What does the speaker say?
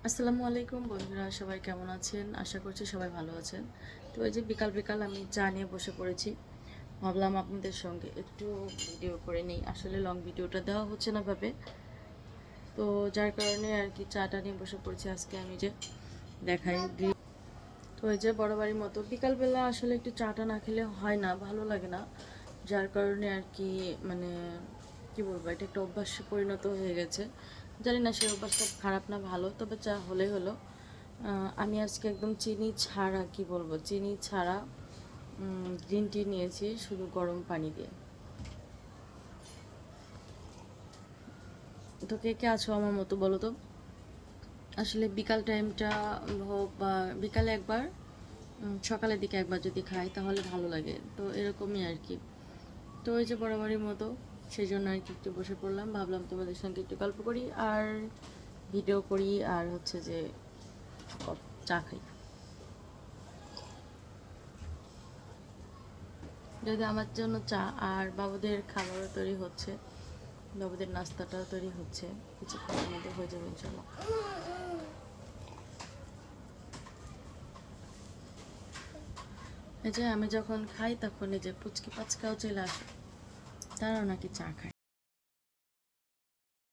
আসসালামু আলাইকুম বন্ধুরা, সবাই কেমন আছেন? আশা করছি সবাই ভালো আছেন। তো এই যে বিকাল বিকাল আমি চা নিয়ে বসে পড়েছি। ভাবলাম আপনাদের সঙ্গে একটু ভিডিও করে নিই। আসলে লং ভিডিওটা দেওয়া হচ্ছে না ভাবে, তো যার কারণে আর কি চাটা নিয়ে বসে পড়েছি। আজকে আমি যে দেখাই তো এই যে বরাবরের মতো বিকালবেলা আসলে একটু চাটা না খেলে হয় না, ভালো লাগে না। যার কারণে আর কি মানে কি বলবো, এটা একটা অভ্যাসে পরিণত হয়ে গেছে। জানি না সেই অভ্যাসটা খারাপ না ভালো, তবে চা হলেই হলো। আমি আজকে একদম চিনি ছাড়া, কি বলবো, চিনি ছাড়া গ্রিন টি নিয়েছি শুধু গরম পানি দিয়ে। তো কে কে আছো আমার মতো বলো তো? আসলে বিকাল টাইমটা হোক বা বিকালে একবার, সকালের দিকে একবার যদি খাই তাহলে ভালো লাগে, তো এরকমই আর কি। তো ওই যে বরাবরের মতো সেই জন্য আর কি একটু বসে পড়লাম, ভাবলাম তোমাদের সঙ্গে একটু গল্প করি আর ভিডিও করি আর হচ্ছে যে চা খাই। যদি আমার জন্য চা আর বাবুদের খাবারও তৈরি হচ্ছে, বাবুদের নাস্তাটাও তৈরি হচ্ছে, কিছুক্ষণের মধ্যে হয়ে যাবে ইনশাল্লাহ। এই যে আমি যখন খাই তখন এই যে পুচকি পাচকাও চলে আসে, তারাও নাকি চা খায়।